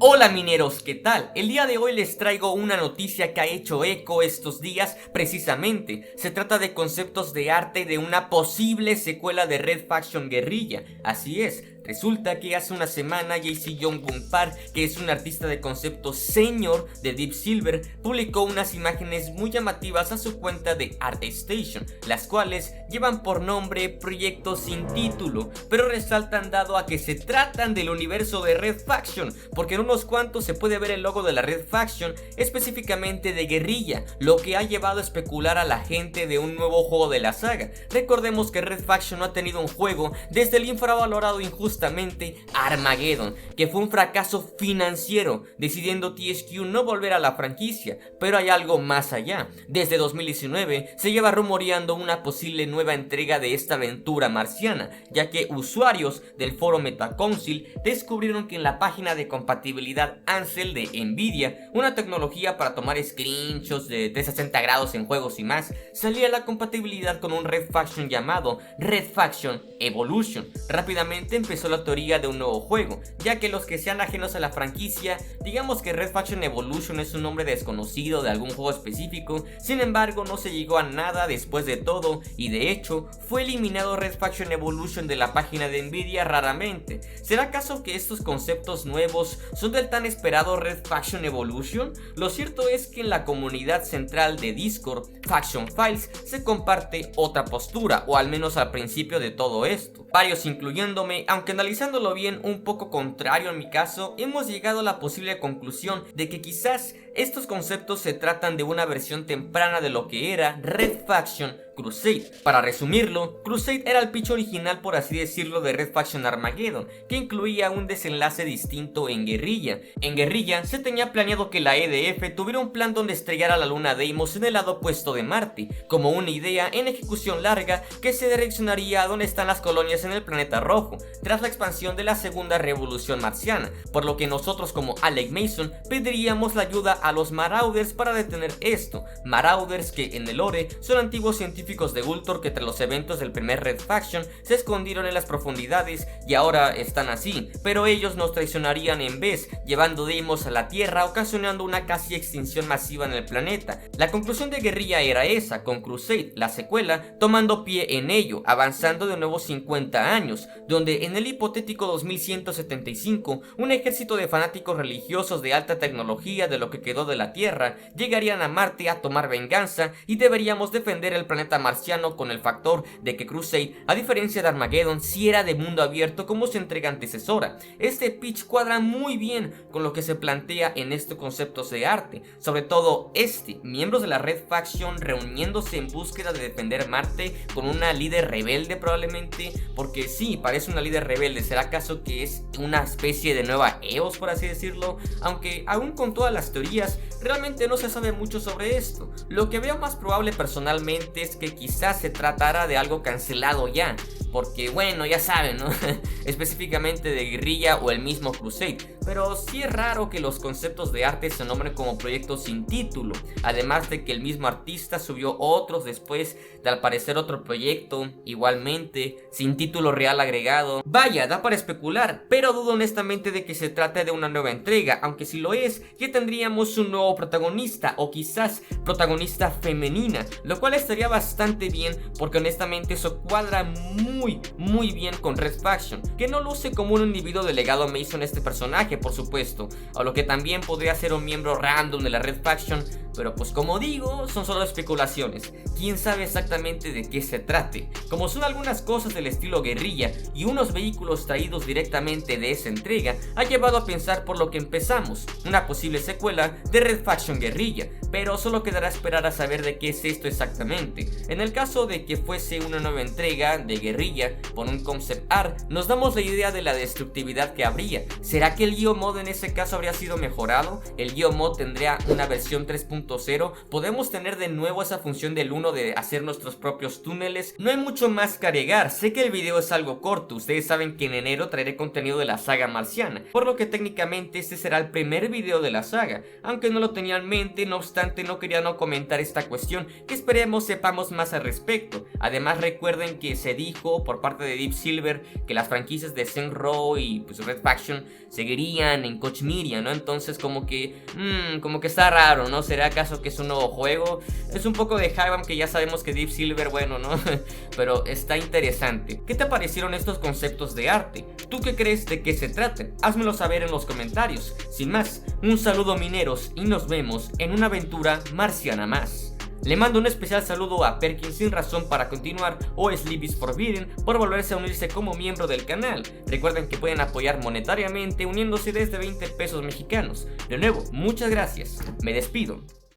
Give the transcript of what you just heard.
Hola mineros, ¿qué tal? El día de hoy les traigo una noticia que ha hecho eco estos días precisamente. Se trata de conceptos de arte de una posible secuela de Red Faction Guerrilla. Así es. Resulta que hace una semana JC Young Park, que es un artista de concepto senior de Deep Silver, publicó unas imágenes muy llamativas a su cuenta de ArtStation, las cuales llevan por nombre Proyectos sin título, pero resaltan dado a que se tratan del universo de Red Faction, porque en unos cuantos se puede ver el logo de la Red Faction, específicamente de Guerrilla, lo que ha llevado a especular a la gente de un nuevo juego de la saga. Recordemos que Red Faction no ha tenido un juego desde el infravalorado injustamente Armageddon, que fue un fracaso financiero, decidiendo THQ no volver a la franquicia. Pero hay algo más allá. Desde 2019 se lleva rumoreando una posible nueva entrega de esta aventura marciana, ya que usuarios del foro Metacouncil descubrieron que en la página de compatibilidad Ansel de Nvidia, una tecnología para tomar screenshots de 360 grados en juegos y más, salía la compatibilidad con un Red Faction llamado Red Faction Evolution. Rápidamente empezó la teoría de un nuevo juego, ya que los que sean ajenos a la franquicia, digamos que Red Faction Evolution es un nombre desconocido de algún juego específico. Sin embargo, no se llegó a nada después de todo, y de hecho fue eliminado Red Faction Evolution de la página de Nvidia raramente. ¿Será acaso que estos conceptos nuevos son del tan esperado Red Faction Evolution? Lo cierto es que en la comunidad central de Discord, Faction Files, se comparte otra postura, o al menos al principio de todo esto. Varios, incluyéndome, aunque analizándolo bien, un poco contrario en mi caso, hemos llegado a la posible conclusión de que quizás estos conceptos se tratan de una versión temprana de lo que era Red Faction Crusade. Para resumirlo, Crusade era el pitch original, por así decirlo, de Red Faction Armageddon, que incluía un desenlace distinto en Guerrilla. En Guerrilla se tenía planeado que la EDF tuviera un plan donde estrellara la luna Deimos en el lado opuesto de Marte, como una idea en ejecución larga que se direccionaría a donde están las colonias en el planeta rojo, tras la expansión de la segunda revolución marciana, por lo que nosotros como Alec Mason pediríamos la ayuda a los Marauders para detener esto. Marauders que en el lore son antiguos científicos de Ultor que tras los eventos del primer Red Faction se escondieron en las profundidades y ahora están así, pero ellos nos traicionarían en vez, llevando Deimos a la Tierra, ocasionando una casi extinción masiva en el planeta. La conclusión de Guerrilla era esa, con Crusade, la secuela, tomando pie en ello, avanzando de nuevo 50 años, donde en el hipotético 2175, un ejército de fanáticos religiosos de alta tecnología de lo que quedó de la Tierra llegarían a Marte a tomar venganza, y deberíamos defender el planeta marciano con el factor de que Crusade, a diferencia de Armageddon, sí era de mundo abierto como su entrega antecesora. Este pitch cuadra muy bien con lo que se plantea en estos conceptos de arte, sobre todo miembros de la Red Faction reuniéndose en búsqueda de defender Marte con una líder rebelde probablemente, porque sí, parece una líder rebelde. ¿Será acaso que es una especie de nueva EOS, por así decirlo? Aunque aún con todas las teorías, realmente no se sabe mucho sobre esto. Lo que veo más probable personalmente es que quizás se tratara de algo cancelado ya, porque bueno, ya saben, ¿no? Específicamente de Guerrilla o el mismo Crusade. Pero sí es raro que los conceptos de arte se nombren como proyectos sin título, además de que el mismo artista subió otros después de al parecer otro proyecto, igualmente, sin título real agregado. Vaya, da para especular, pero dudo honestamente de que se trate de una nueva entrega, aunque si lo es, ya tendríamos un nuevo protagonista, o quizás protagonista femenina, lo cual estaría bastante bien, porque honestamente eso cuadra muy bien con Red Faction, que no luce como un individuo delegado Mason este personaje, por supuesto, o lo que también podría ser un miembro random de la Red Faction, pero pues como digo, son solo especulaciones. Quién sabe exactamente de qué se trate. Como son algunas cosas del estilo Guerrilla y unos vehículos traídos directamente de esa entrega, ha llevado a pensar por lo que empezamos, una posible secuela de Red Faction Guerrilla, pero solo quedará esperar a saber de qué es esto exactamente. En el caso de que fuese una nueva entrega de Guerrilla por un concept art, nos damos la idea de la destructividad que habría. ¿Será que el Geomod en ese caso habría sido mejorado? El Geomod tendría una versión 3.0 1.0 podemos tener de nuevo esa función del 1 de hacer nuestros propios túneles. No hay mucho más que agregar, sé que el video es algo corto, ustedes saben que en enero traeré contenido de la saga marciana, por lo que técnicamente este será el primer video de la saga, aunque no lo tenía en mente. No obstante, no quería no comentar esta cuestión, que esperemos sepamos más al respecto. Además, recuerden que se dijo por parte de Deep Silver que las franquicias de Saints Row y pues Red Faction seguirían en Koch Media, ¿no? Entonces como que está raro, ¿no? ¿Será acaso que es un nuevo juego? Es un poco de hype, aunque ya sabemos que Deep Silver, bueno, ¿no? Pero está interesante. ¿Qué te parecieron estos conceptos de arte? ¿Tú qué crees de qué se traten? Házmelo saber en los comentarios. Sin más, un saludo mineros y nos vemos en una aventura marciana más. Le mando un especial saludo a Perkin Sin Razón para continuar o Sleep is Forbidden por volverse a unirse como miembro del canal. Recuerden que pueden apoyar monetariamente uniéndose desde 20 pesos mexicanos. De nuevo, muchas gracias. Me despido.